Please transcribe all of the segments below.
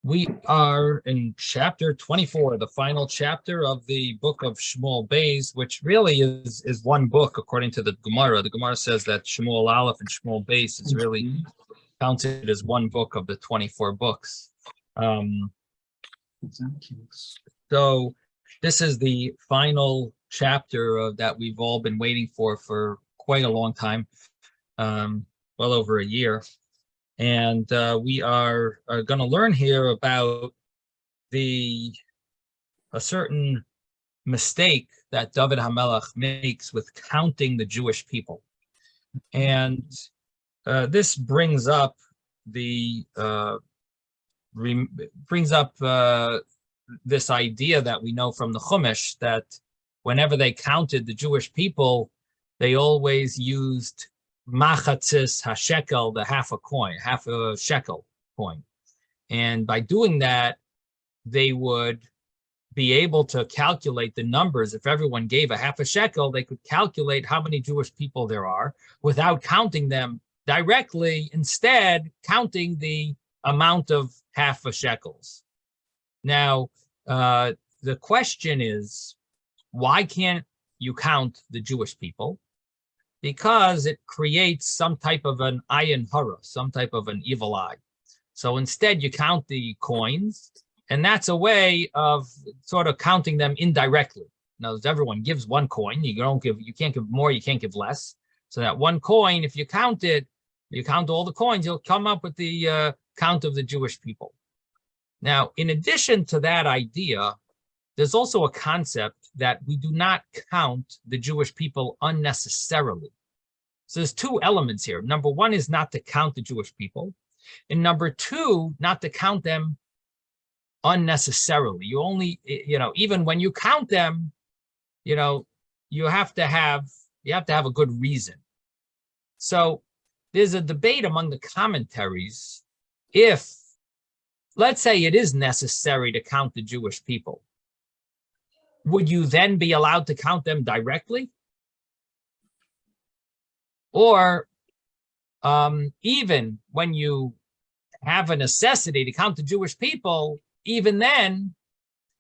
We are in chapter 24, the final chapter of the book of Shmuel Beis, which really is one book according to the Gemara. The Gemara says that Shmuel Aleph and Shmuel Beis is really counted as one book of the 24 books. So this is the final chapter that we've all been waiting for quite a long time, well over a year. And we are going to learn here about a certain mistake that David HaMelech makes with counting the Jewish people. And this brings up this idea that we know from the Chumash, that whenever they counted the Jewish people, they always used machatzis hashekel, the half a shekel coin. And by doing that, they would be able to calculate the numbers. If everyone gave a half a shekel, they could calculate how many Jewish people there are without counting them directly, instead counting the amount of half a shekels. Now, the question is, why can't you count the Jewish people? Because it creates some type of an ayin hara, some type of an evil eye. So instead, you count the coins, and that's a way of sort of counting them indirectly. Now, everyone gives one coin. You can't give more, you can't give less. So that one coin, if you count it, you count all the coins, you'll come up with the count of the Jewish people. Now, in addition to that idea, there's also a concept that we do not count the Jewish people unnecessarily. So there's two elements here. Number one is not to count the Jewish people. And number two, not to count them unnecessarily. You only, even when you count them, you have to have a good reason. So there's a debate among the commentaries if, let's say, it is necessary to count the Jewish people. Would you then be allowed to count them directly? Or even when you have a necessity to count the Jewish people, even then,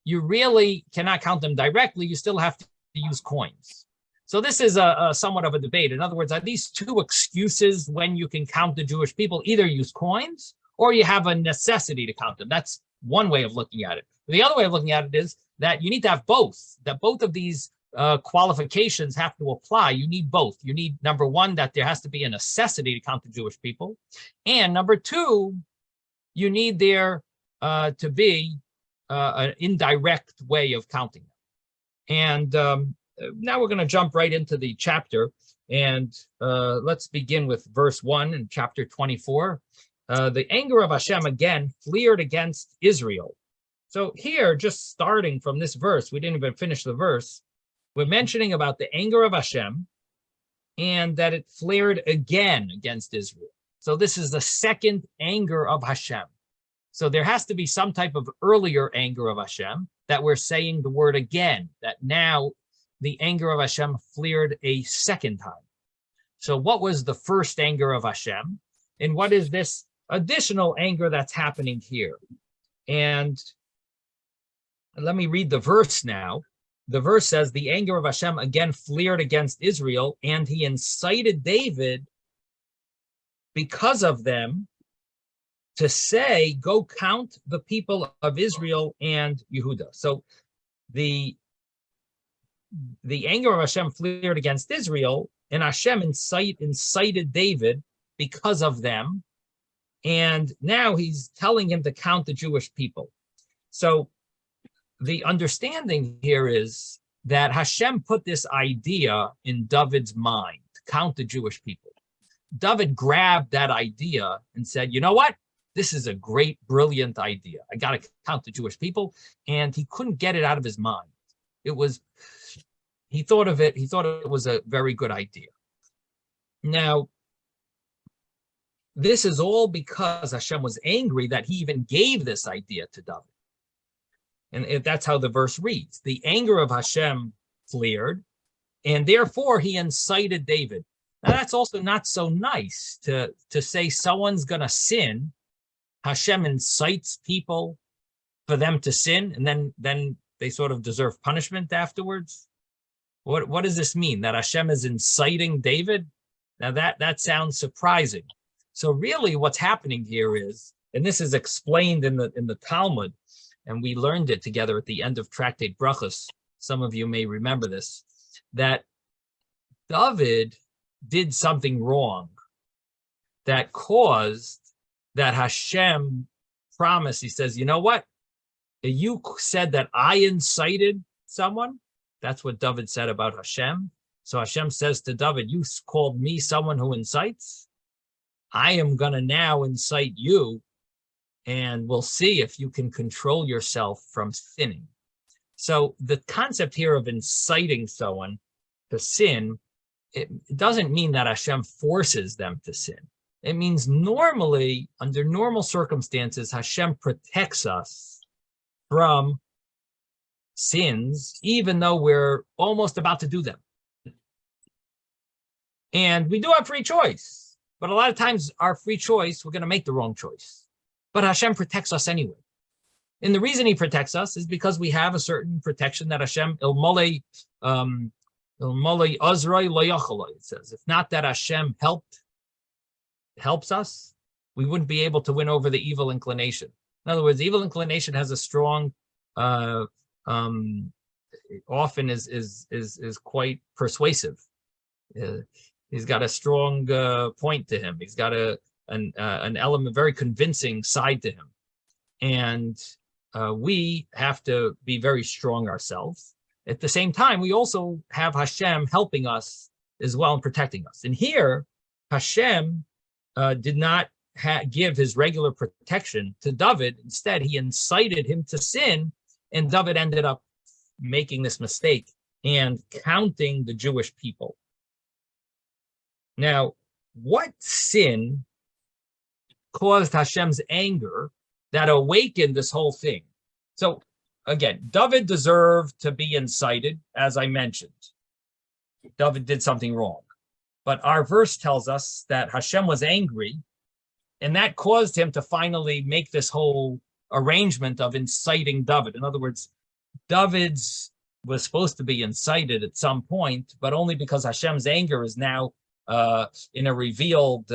you really cannot count them directly. You still have to use coins. So this is a somewhat of a debate. In other words, are these two excuses when you can count the Jewish people? Either use coins or you have a necessity to count them. That's one way of looking at it. The other way of looking at it is that you need to have both, that both of these qualifications have to apply. You need both. You need, number one, that there has to be a necessity to count the Jewish people. And number two, you need there to be an indirect way of counting them. And now we're going to jump right into the chapter. And let's begin with verse 1 in chapter 24. The anger of Hashem again flared against Israel. So here, just starting from this verse, we didn't even finish the verse, we're mentioning about the anger of Hashem and that it flared again against Israel. So this is the second anger of Hashem. So there has to be some type of earlier anger of Hashem that we're saying the word again, that now the anger of Hashem flared a second time. So what was the first anger of Hashem? And what is this additional anger that's happening here? And let me read the verse now. The verse says, the anger of Hashem again flared against Israel, and he incited David because of them to say, go count the people of Israel and Yehuda. So the anger of Hashem flared against Israel, and Hashem incited David because of them. And now he's telling him to count the Jewish people. So the understanding here is that Hashem put this idea in David's mind, to count the Jewish people. David grabbed that idea and said, you know what? This is a great, brilliant idea. I got to count the Jewish people. And he couldn't get it out of his mind. He thought it was a very good idea. Now, this is all because Hashem was angry that he even gave this idea to David. And that's how the verse reads. The anger of Hashem flared, and therefore he incited David. Now, that's also not so nice to say someone's going to sin Hashem incites people for them to sin, and then they sort of deserve punishment afterwards? What does this mean? That Hashem is inciting David? Now that sounds surprising. So really what's happening here is, and this is explained in the Talmud, and we learned it together at the end of Tractate Brachos. Some of you may remember this, that David did something wrong that caused that Hashem promised. He says, you know what? You said that I incited someone. That's what David said about Hashem. So Hashem says to David, you called me someone who incites. I am going to now incite you, and we'll see if you can control yourself from sinning. So the concept here of inciting someone to sin, it doesn't mean that Hashem forces them to sin. It means normally, under normal circumstances, Hashem protects us from sins, even though we're almost about to do them. And we do have free choice, but a lot of times our free choice, we're going to make the wrong choice. But Hashem protects us anyway. And the reason he protects us is because we have a certain protection that Hashem, it says, if not that Hashem helps us, we wouldn't be able to win over the evil inclination. In other words, the evil inclination has a strong, often is quite persuasive. He's got a strong point to him. He's got an element, very convincing side to him. And we have to be very strong ourselves. At the same time, we also have Hashem helping us as well and protecting us. And here, Hashem did not give his regular protection to David. Instead, he incited him to sin, and David ended up making this mistake and counting the Jewish people. Now, what sin caused Hashem's anger that awakened this whole thing? So again, David deserved to be incited, as I mentioned. David did something wrong. But our verse tells us that Hashem was angry, and that caused him to finally make this whole arrangement of inciting David. In other words, David's was supposed to be incited at some point, but only because Hashem's anger is now in a revealed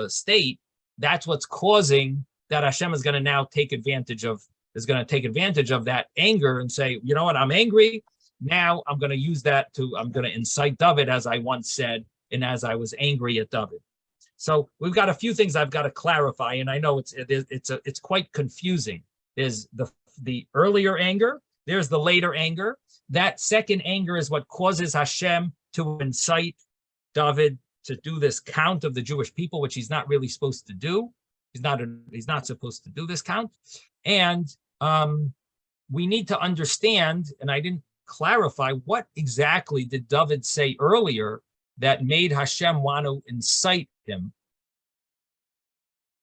state. That's what's causing that Hashem is going to now take advantage of, that anger and say, you know what, I'm angry. Now I'm going to use that I'm going to incite David, as I once said, and as I was angry at David. So we've got a few things I've got to clarify, and I know it's quite confusing. There's the earlier anger, there's the later anger. That second anger is what causes Hashem to incite David to do this count of the Jewish people, which he's not really supposed to do. He's not supposed to do this count. And we need to understand, and I didn't clarify, what exactly did David say earlier that made Hashem want to incite him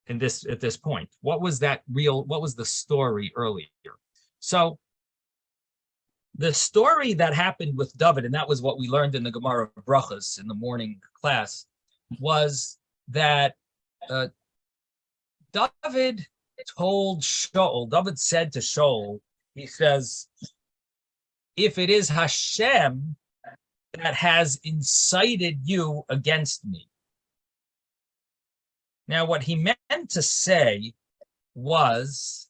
at this point? What was the story earlier? So the story that happened with David, and that was what we learned in the Gemara Brachos in the morning class, was that David told Shaul, David said to Shaul, he says, if it is Hashem that has incited you against me. Now, what he meant to say was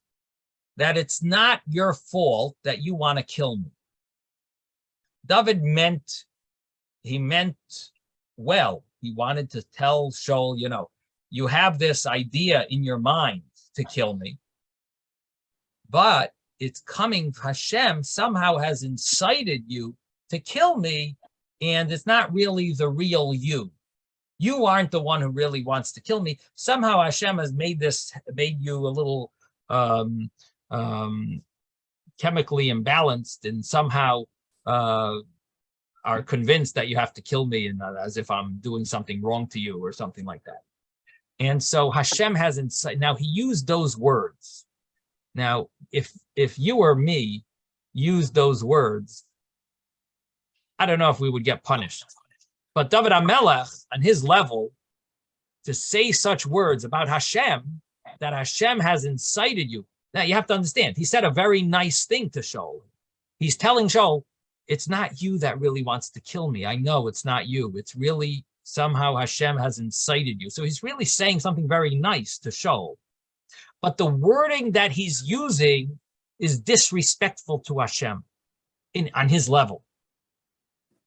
that it's not your fault that you want to kill me. David meant well. He wanted to tell Shaul, you have this idea in your mind to kill me, but it's coming, Hashem somehow has incited you to kill me, and it's not really the real you. You aren't the one who really wants to kill me. Somehow Hashem has made you a little chemically imbalanced, and somehow are convinced that you have to kill me, and as if I'm doing something wrong to you or something like that. And so Hashem has insight. Now, he used those words. Now, if you or me used those words, I don't know if we would get punished. But David HaMelech, on his level, to say such words about Hashem, that Hashem has incited you. Now you have to understand, he said a very nice thing to Shaul. He's telling Shaul, it's not you that really wants to kill me. I know it's not you. It's really somehow Hashem has incited you. So he's really saying something very nice to Shaul. But the wording that he's using is disrespectful to Hashem on his level.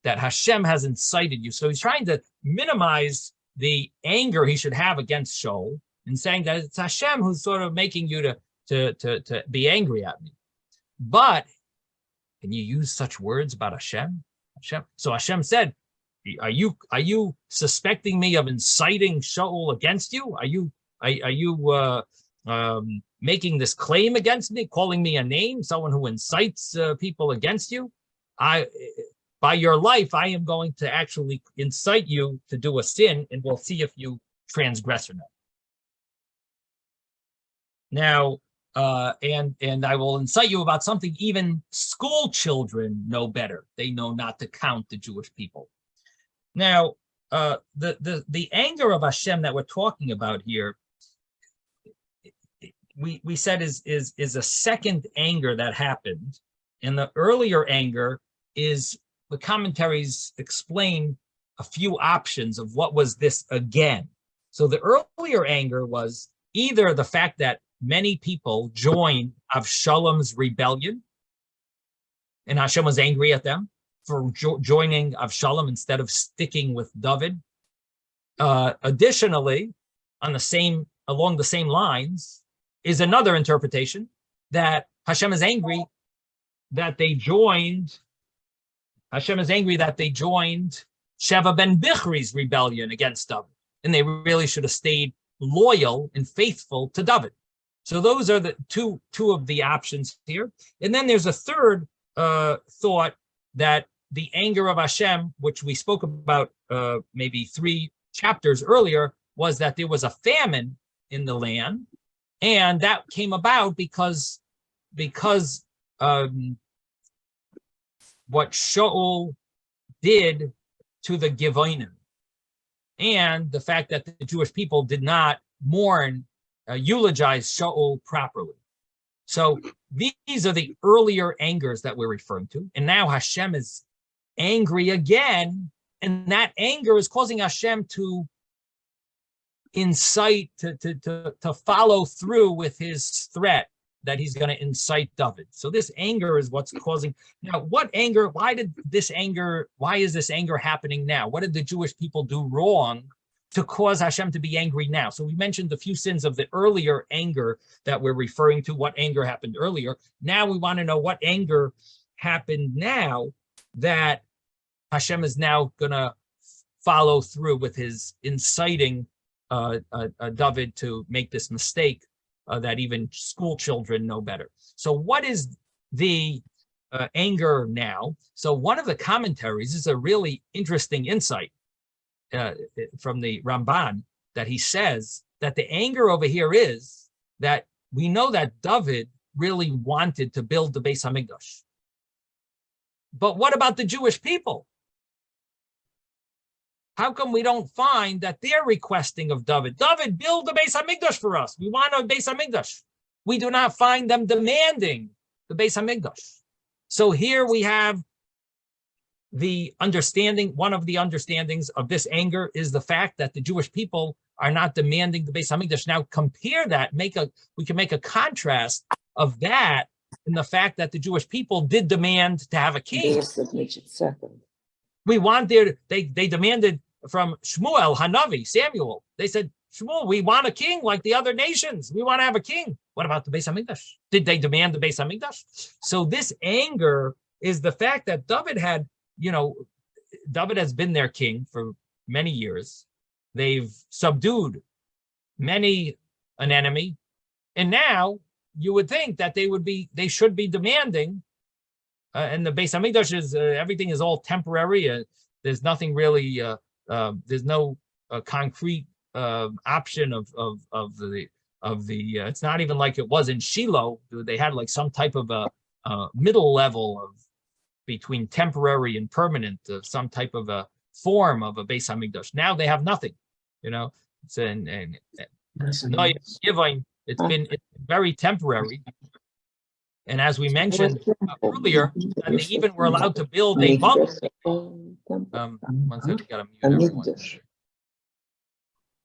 That Hashem has incited you. So he's trying to minimize the anger he should have against Shaul and saying that it's Hashem who's sort of making you to be angry at me. But can you use such words about Hashem? So Hashem said, are you suspecting me of inciting Shaul against you? Are you making this claim against me, calling me a name, someone who incites people against you? By your life, I am going to actually incite you to do a sin, and we'll see if you transgress or not. Now, and I will incite you about something even school children know better. They know not to count the Jewish people. Now, the anger of Hashem that we're talking about here, we said is a second anger that happened, and the earlier anger is, the commentaries explain a few options of what was this again. So the earlier anger was either the fact that many people joined Avshalom's rebellion, and Hashem was angry at them for joining Avshalom instead of sticking with David. Additionally, along the same lines, is another interpretation that Hashem is angry that they joined. Hashem is angry that they joined Sheva ben Bichri's rebellion against David, and they really should have stayed loyal and faithful to David. So those are the two of the options here. And then there's a third thought, that the anger of Hashem, which we spoke about maybe 3 chapters earlier, was that there was a famine in the land, and that came about because what Shaul did to the Givonim, and the fact that the Jewish people did not eulogize Shaul properly. So these are the earlier angers that we're referring to. And now Hashem is angry again, and that anger is causing Hashem to incite, to follow through with his threat that he's going to incite David. So this anger is what's causing. Now, what anger, why is this anger happening now? What did the Jewish people do wrong to cause Hashem to be angry now? So we mentioned a few sins of the earlier anger that we're referring to, what anger happened earlier. Now we want to know what anger happened now that Hashem is now going to follow through with his inciting David to make this mistake that even school children know better. So what is the anger now? So one of the commentaries is a really interesting insight from the Ramban, that he says that the anger over here is that we know that David really wanted to build the Beis Hamikdash. But what about the Jewish people? How come we don't find that they're requesting of David, build the Beis Hamikdash for us? We want a Beis Hamikdash. We do not find them demanding the Beis Hamikdash. So here we have the understanding, one of the understandings of this anger is the fact that the Jewish people are not demanding the Beis Hamikdash. Now compare that, we can make a contrast of that in the fact that the Jewish people did demand to have a king. We want they demanded from Shmuel, Hanavi, Samuel. They said, Shmuel, we want a king like the other nations. We want to have a king. What about the Beis Hamikdash? Did they demand the Beis Hamikdash? So this anger is the fact that David has been their king for many years. They've subdued many an enemy. And now you would think that they should be demanding. And the Beis Hamikdash is everything is all temporary. There's nothing really. There's no concrete option of the. It's not even like it was in Shiloh. They had like some type of a middle level of between temporary and permanent, some type of a form of a Beis Hamikdash. Now they have nothing. It's It's very temporary. And as we mentioned earlier, that they even were allowed to build a bunker. One second, gotta mute everyone.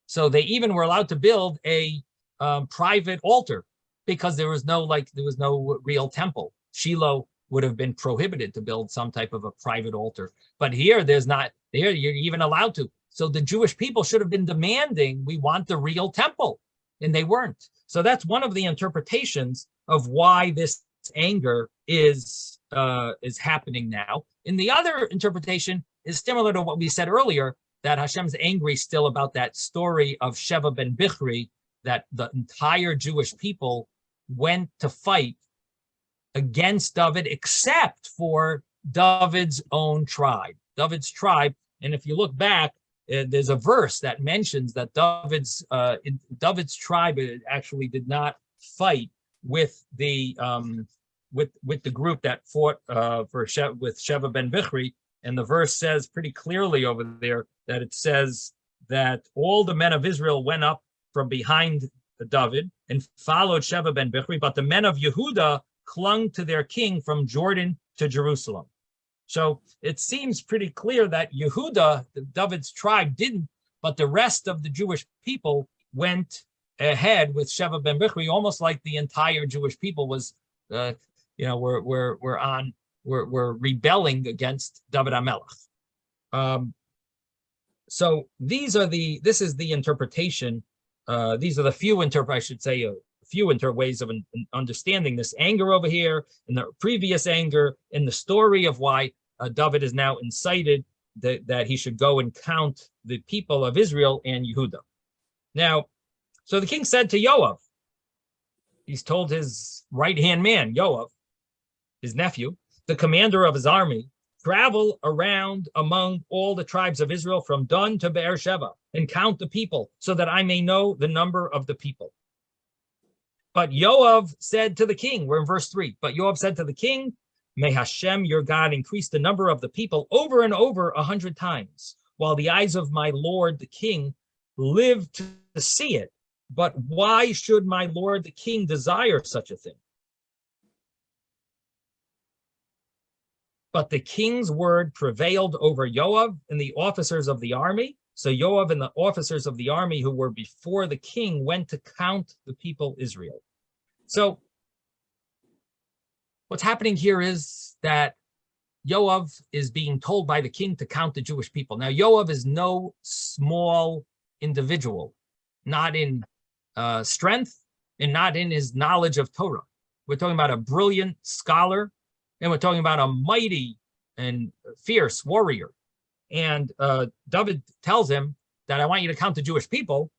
So they even were allowed to build a private altar because there was no real temple. Shiloh would have been prohibited to build some type of a private altar. But here, you're even allowed to. So the Jewish people should have been demanding, we want the real temple, and they weren't. So that's one of the interpretations of why this anger is happening now. And the other interpretation is similar to what we said earlier, that Hashem's angry still about that story of Sheva ben Bichri, that the entire Jewish people went to fight against David, except for David's own tribe. David's tribe, and if you look back, there's a verse that mentions that David's tribe actually did not fight with the group that fought with Sheva ben Bichri, and the verse says pretty clearly over there that it says that all the men of Israel went up from behind David and followed Sheva ben Bichri, but the men of Yehuda clung to their king from Jordan to Jerusalem. So it seems pretty clear that Yehuda, David's tribe, didn't, but the rest of the Jewish people went ahead with Sheva ben Bichri, almost like the entire Jewish people was, were rebelling against David HaMelech. So this is the interpretation. These are the few ways of understanding this anger over here, and the previous anger, and the story of why David is now incited that he should go and count the people of Israel and Yehuda. Now, so the king said to Yoav, he's told his right-hand man, Yoav, his nephew, the commander of his army, travel around among all the tribes of Israel from Dan to Beersheba and count the people so that I may know the number of the people. But Yoav said to the king, we're in verse 3, but Yoav said to the king, may Hashem, your God, increase the number of the people over and over 100 times, while the eyes of my lord the king live to see it. But why should my lord the king desire such a thing? But the king's word prevailed over Yoav and the officers of the army. So Yoav and the officers of the army who were before the king went to count the people Israel. So what's happening here is that Yoav is being told by the king to count the Jewish people. Now, Yoav is no small individual, not in strength and not in his knowledge of Torah. We're talking about a brilliant scholar, and we're talking about a mighty and fierce warrior. And David tells him that I want you to count the Jewish people.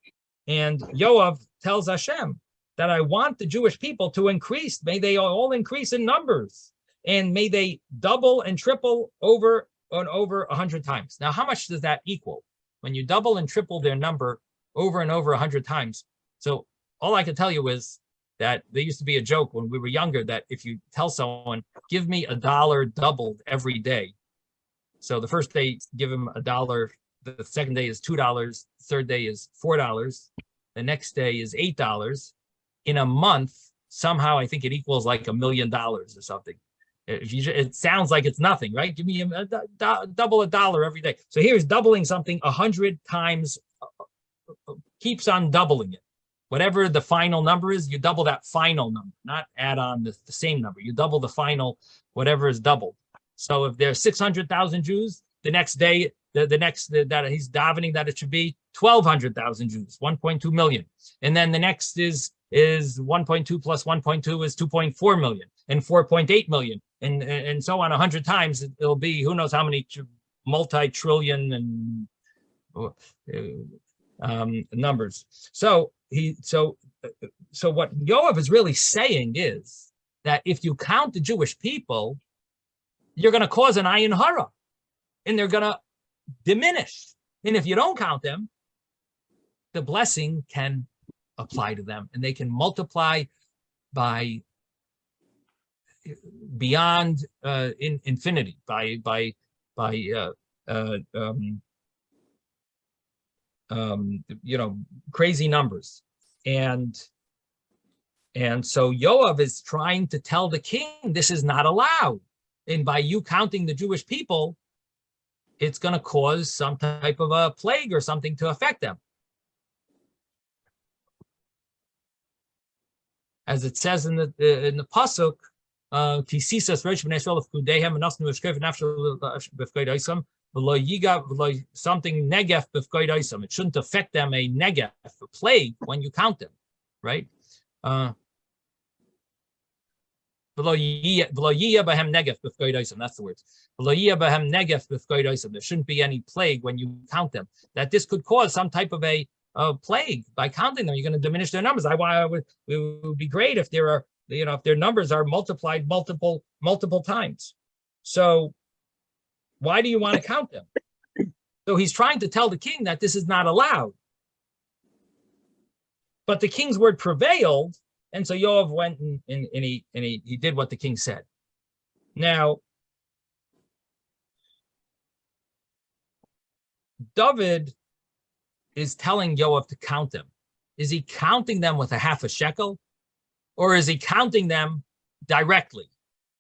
And Yoav tells Hashem that I want the Jewish people to increase. May they all increase in numbers. And may they double and triple over and over 100 times. Now, how much does that equal? When you double and triple their number over and over 100 times. So all I can tell you is that there used to be a joke when we were younger that if you tell someone, give me $1 doubled every day. So the first day, give him $1. The second day is $2. The third day is $4. The next day is $8. In a month, somehow I think it equals like $1 million or something. It sounds like it's nothing, right? Give me double $1 every day. So here's doubling something 100 times, keeps on doubling it. Whatever the final number is, you double that final number, not add on the same number. You double the final, whatever is doubled. So if there's 600,000 Jews, the next day, that he's davening that it should be 1,200,000 Jews, 1.2 million. And then the next is 1.2 plus 1.2 is 2.4 million and 4.8 million. And so on 100 times, it'll be who knows how many multi-trillion and numbers. So what Yoav is really saying is that if you count the Jewish people, you're going to cause an ayin hara, and they're going to diminish. And if you don't count them, the blessing can apply to them, and they can multiply by beyond infinity, by crazy numbers. And And so Yoav is trying to tell the king this is not allowed. And by you counting the Jewish people, it's going to cause some type of a plague or something to affect them. As it says in the pasuk, something negef. It shouldn't affect them a negef, a plague, when you count them, right? That's the words. There shouldn't be any plague when you count them. That this could cause some type of a plague by counting them. You're going to diminish their numbers. It would be great if there are, if their numbers are multiplied multiple times. So why do you want to count them? So he's trying to tell the king that this is not allowed. But the king's word prevailed, and so Yoav went and he did what the king said. Now, David is telling Yoav to count them. Is he counting them with a half a shekel, or is he counting them directly?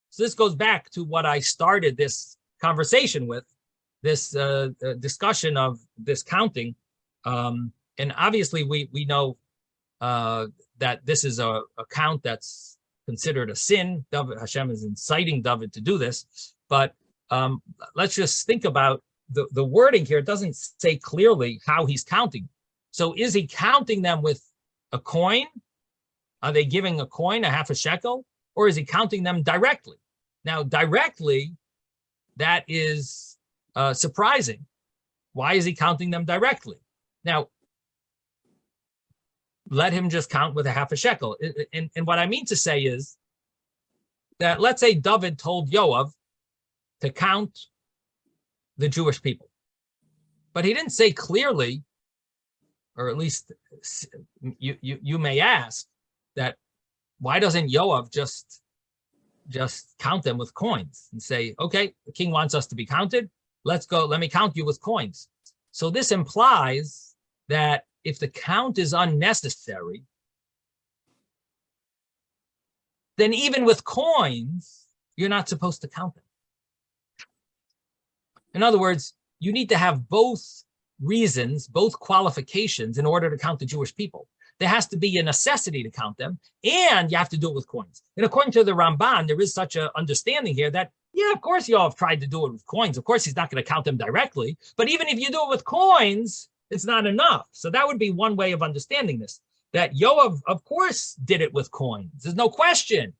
So this goes back to what I started this conversation with, this discussion of this counting. And obviously we know that this is a count that's considered a sin. Hashem is inciting David to do this. But let's just think about the wording here. It doesn't say clearly how he's counting. So is he counting them with a coin? Are they giving a coin, a half a shekel? Or is he counting them directly? Now, directly, that is surprising. Why is he counting them directly? Now, let him just count with a half a shekel. And what I mean to say is that, let's say David told Yoav to count the Jewish people, but he didn't say clearly, or at least you may ask, that why doesn't Yoav just count them with coins and say, okay, the king wants us to be counted, let's go, let me count you with coins. So this implies that if the count is unnecessary, then even with coins, you're not supposed to count them. In other words, you need to have both reasons, both qualifications in order to count the Jewish people. There has to be a necessity to count them, and you have to do it with coins. And according to the Ramban, there is such an understanding here that, yeah, of course Yoav tried to do it with coins. Of course, he's not going to count them directly. But even if you do it with coins, it's not enough. So that would be one way of understanding this, that Yoav, of course, did it with coins. There's no question.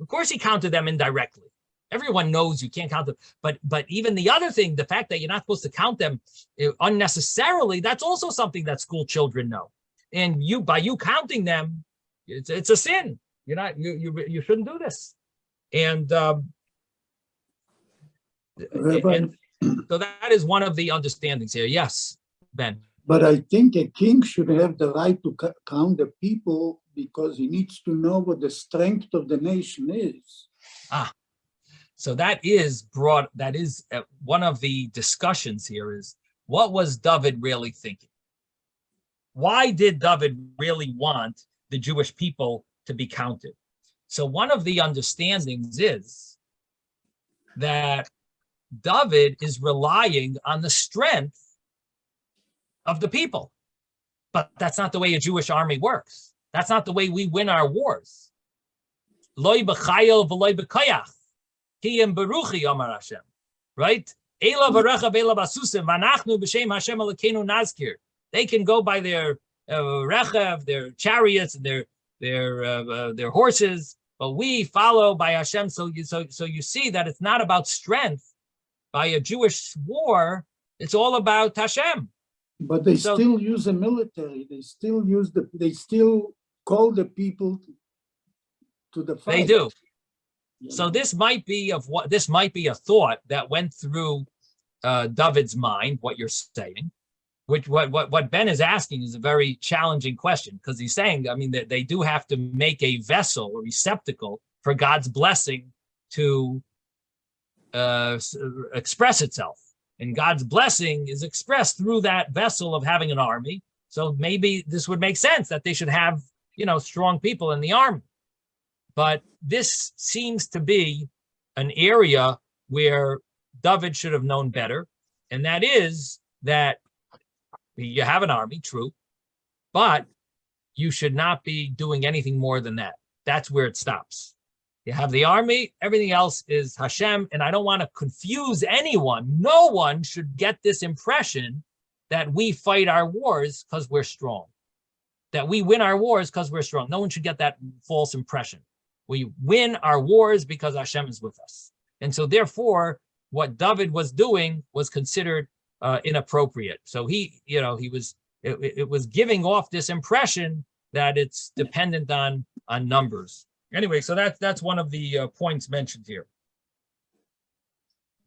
Of course, he counted them indirectly. Everyone knows you can't count them. But even the other thing, the fact that you're not supposed to count them unnecessarily, that's also something that school children know. And by you counting them, it's a sin. You shouldn't do this. And so that is one of the understandings here. Yes, Ben. But I think a king should have the right to count the people because he needs to know what the strength of the nation is. So that is broad. That is one of the discussions here is, what was David really thinking? Why did David really want the Jewish people to be counted? So one of the understandings is that David is relying on the strength of the people. But that's not the way a Jewish army works. That's not the way we win our wars. Loi b'chayil v'loi b'koyach. Kiyem beruchi Amar Hashem. Right? Ela v'rechav ela basusim v'anachnu b'shem Hashem Elokeinu nazkir. They can go by their rechav, their chariots, and their horses, but we follow by Hashem. So you see that it's not about strength. By a Jewish war, it's all about Hashem. But they still use the military. They still call the people to the fight. They do. So this might be a thought that went through David's mind. What you're saying. Which what Ben is asking is a very challenging question, because he's saying, I mean, that they do have to make a vessel, a receptacle for God's blessing to express itself. And God's blessing is expressed through that vessel of having an army. So maybe this would make sense that they should have, strong people in the army. But this seems to be an area where David should have known better. And that is that you have an army, true, but you should not be doing anything more than that. That's where it stops. You have the army, everything else is Hashem. And I don't want to confuse anyone. No one should get this impression that we fight our wars because we're strong, that we win our wars because we're strong. No one should get that false impression. We win our wars because Hashem is with us. And so therefore, what David was doing was considered inappropriate. So it was giving off this impression that it's dependent on numbers. Anyway, so that's one of the points mentioned here.